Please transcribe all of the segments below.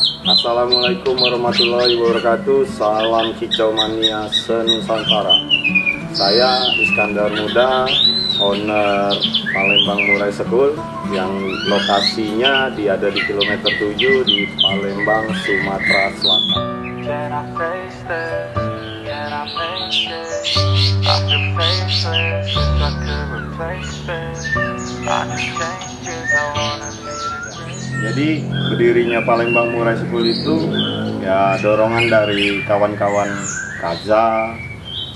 Assalamualaikum warahmatullahi wabarakatuh. Salam Kicau Mania Senusantara. Saya Iskandar Muda, owner Palembang Murai School yang lokasinya ada di kilometer 7 di Palembang, Sumatera Selatan. Jadi berdirinya Palembang Murai School itu ya dorongan dari kawan-kawan Kaza,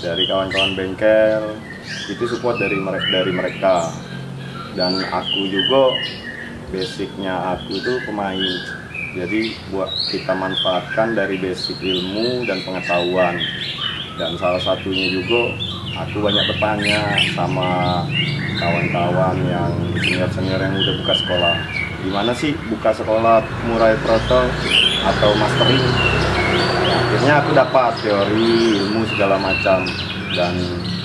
dari kawan-kawan bengkel, itu support dari mereka. Dan aku juga basicnya aku itu pemain. Jadi buat kita manfaatkan dari basic ilmu dan pengetahuan. Dan salah satunya juga aku banyak bertanya sama kawan-kawan yang senior-senior yang udah buka sekolah. Gimana sih buka sekolah murai proto atau mastering? Nah, akhirnya aku dapat teori, ilmu segala macam, dan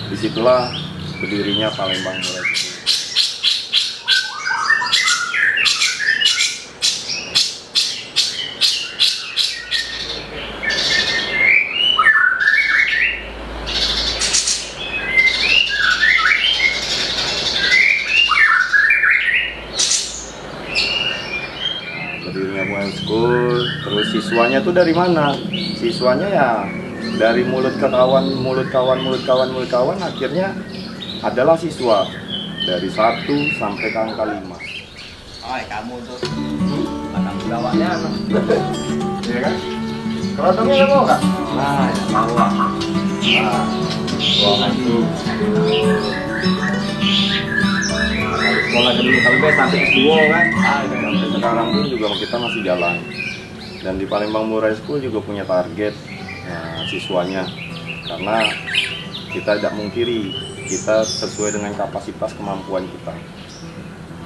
disitulah berdirinya Palembang Murai School. Berdirinya Murai School, terus siswanya tuh dari mana? Siswanya ya dari mulut kawan, akhirnya adalah siswa dari 1 sampai ke angka 5. Oh, kamu tuh anak gawanya Iya kan? Kerotongnya nggak mau kak? nah yang bawa Ruangan itu sekolah dulu sampai S2 kan. sampai sekarang pun juga kita masih jalan. Dan di Palembang Murai School juga punya target siswanya, karena kita tidak mungkiri kita sesuai dengan kapasitas kemampuan kita.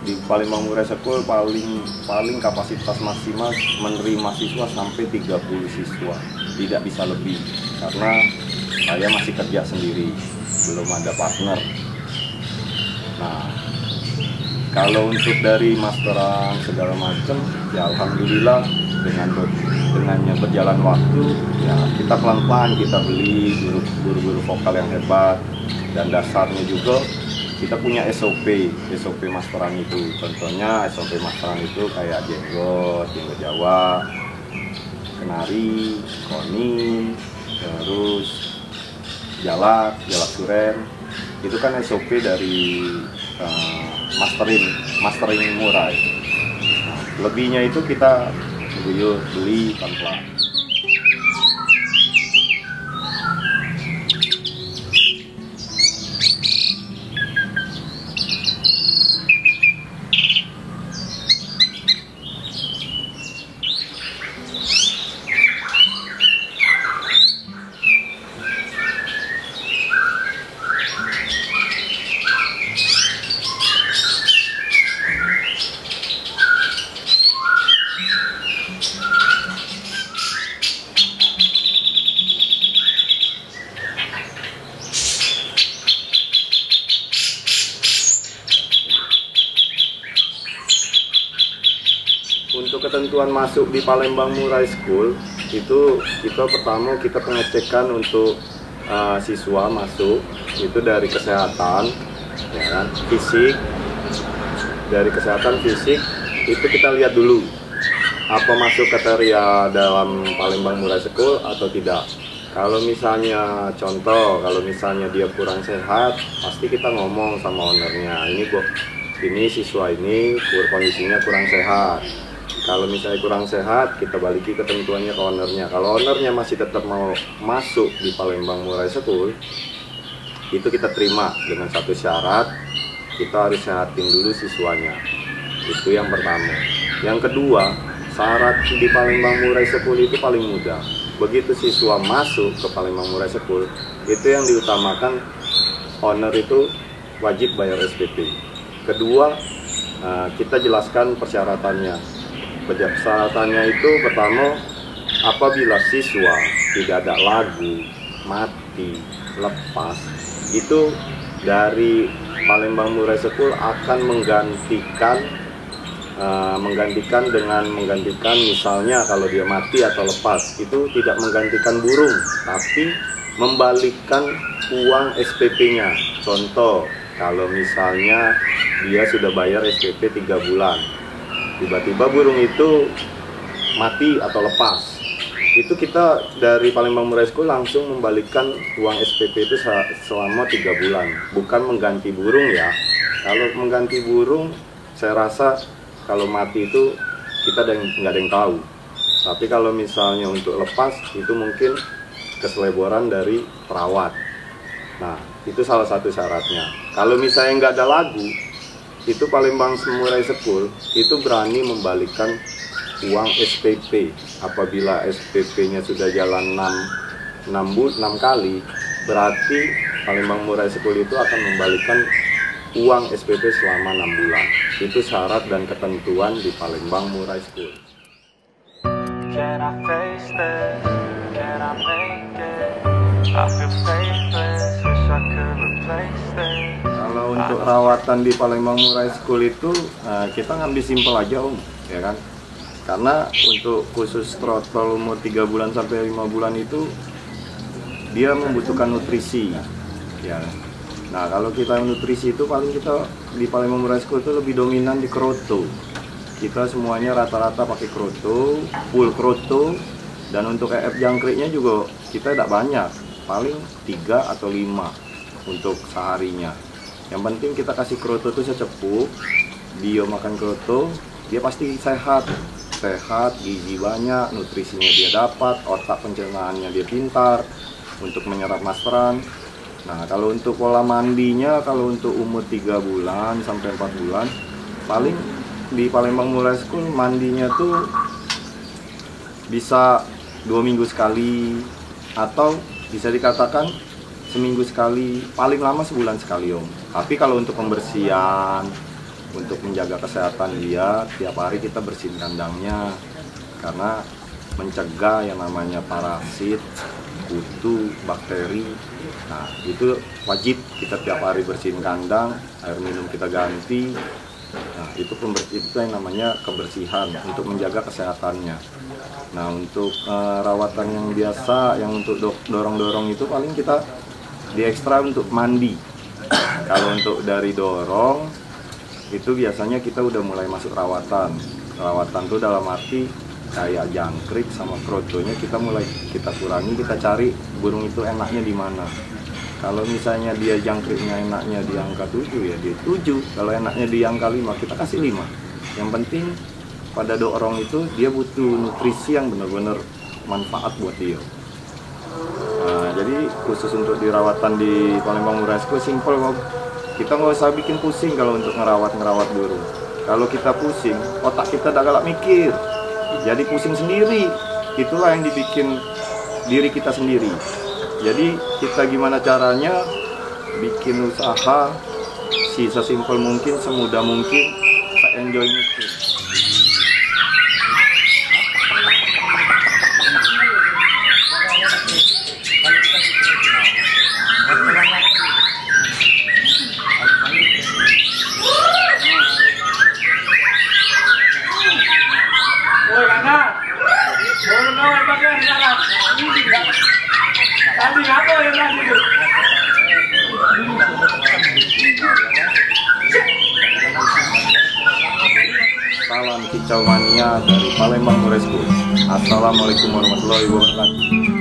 Di Palembang Murai School paling kapasitas maksimal menerima siswa sampai 30 siswa, tidak bisa lebih, karena saya masih kerja sendiri, belum ada partner. Nah, kalau untuk dari masteran segala macam, ya alhamdulillah dengannya berjalan waktu, ya kita pelan-pelan kita beli guru-guru vokal yang hebat, dan dasarnya juga kita punya SOP masteran itu. Contohnya SOP masteran itu kayak jenggot Jawa, kenari, konin, terus jalak suren. Itu kan SOP dari mastering murai. Nah, lebihnya itu kita beli pelan-pelan. Untuk ketentuan masuk di Palembang Murai School itu pertama kita pengecekan untuk siswa masuk itu dari kesehatan, ya kan, fisik. Dari kesehatan fisik itu kita lihat dulu apa masuk kriteria dalam Palembang Murai School atau tidak. Kalau misalnya contoh, kalau misalnya dia kurang sehat, pasti kita ngomong sama ownernya, ini siswa ini kondisinya kurang sehat. Kalau misalnya kurang sehat, kita baliki ketentuannya ke ownernya. Kalau ownernya masih tetap mau masuk di Palembang Murai School, itu kita terima dengan satu syarat, kita harus sehatin dulu siswanya. Itu yang pertama. Yang kedua, syarat di Palembang Murai School itu paling mudah. Begitu siswa masuk ke Palembang Murai School, itu yang diutamakan, owner itu wajib bayar SPP. Kedua, kita jelaskan persyaratannya. Persyaratannya itu pertama, apabila siswa tidak ada lagu, mati, lepas, itu dari Palembang Murai School akan menggantikan menggantikan misalnya kalau dia mati atau lepas, itu tidak menggantikan burung, tapi membalikkan uang SPP-nya. Contoh, kalau misalnya dia sudah bayar SPP 3 bulan, tiba-tiba burung itu mati atau lepas, itu kita dari Palembang Murai School langsung membalikkan uang SPP itu selama 3 bulan, bukan mengganti burung ya. Kalau mengganti burung, saya rasa kalau mati itu kita nggak ada yang tahu. Tapi kalau misalnya untuk lepas, itu mungkin keseleboran dari perawat. Nah, itu salah satu syaratnya. Kalau misalnya nggak ada lagu, itu Palembang Murai School itu berani membalikkan uang SPP. Apabila SPP-nya sudah jalan 6 kali, berarti Palembang Murai School itu akan membalikkan uang SPP selama 6 bulan. Itu syarat dan ketentuan di Palembang Murai School. Can I face this? Can I make it? I feel faithless, wish I could replace this. Kalau untuk rawatan di Palembang Murai School itu kita ngambil simpel aja Om, ya kan? Karena untuk khusus trotol umur 3 bulan sampai 5 bulan itu dia membutuhkan nutrisi, ya. Nah, kalau kita nutrisi itu paling kita di Palembang Murai School itu lebih dominan di kroto. Kita semuanya rata-rata pakai kroto, full kroto, dan untuk EF jangkriknya juga kita tidak banyak, paling 3 atau 5 untuk seharinya. Yang penting kita kasih kroto itu secepuk, dia makan kroto, dia pasti sehat, gizi banyak, nutrisinya dia dapat, otak pencernaannya dia pintar untuk menyerap masteran. Nah, kalau untuk pola mandinya, kalau untuk umur 3 bulan sampai 4 bulan, paling di Palembang Murai School mandinya tuh bisa 2 minggu sekali, atau bisa dikatakan seminggu sekali, paling lama sebulan sekali Om. Tapi kalau untuk pembersihan, untuk menjaga kesehatan dia, tiap hari kita bersihin kandangnya, karena mencegah yang namanya parasit, kutu, bakteri. Nah, itu wajib kita tiap hari bersihin kandang, air minum kita ganti. Nah, itu yang namanya kebersihan untuk menjaga kesehatannya. Nah, untuk rawatan yang biasa, yang untuk dorong-dorong itu paling kita diekstra untuk mandi. Kalau untuk dari dorong itu biasanya kita udah mulai masuk rawatan. Rawatan itu dalam arti kayak jangkrik sama krotonya kita kurangi, kita cari burung itu enaknya di mana. Kalau misalnya dia jangkriknya enaknya di angka 7, ya dia 7. Kalau enaknya di angka 5, kita kasih 5. Yang penting pada dorong itu dia butuh nutrisi yang benar-benar manfaat buat dia. Nah, jadi khusus untuk dirawatan di Palembang Murai School simpel, kita nggak usah bikin pusing kalau untuk ngerawat burung. Kalau kita pusing, otak kita udah galak mikir, jadi pusing sendiri. Itulah yang dibikin diri kita sendiri. Jadi kita gimana caranya bikin usaha sesimpel mungkin, semudah mungkin, se-enjoy mungkin. Salam kicau mania dari Palembang Murai School. Assalamualaikum warahmatullahi wabarakatuh.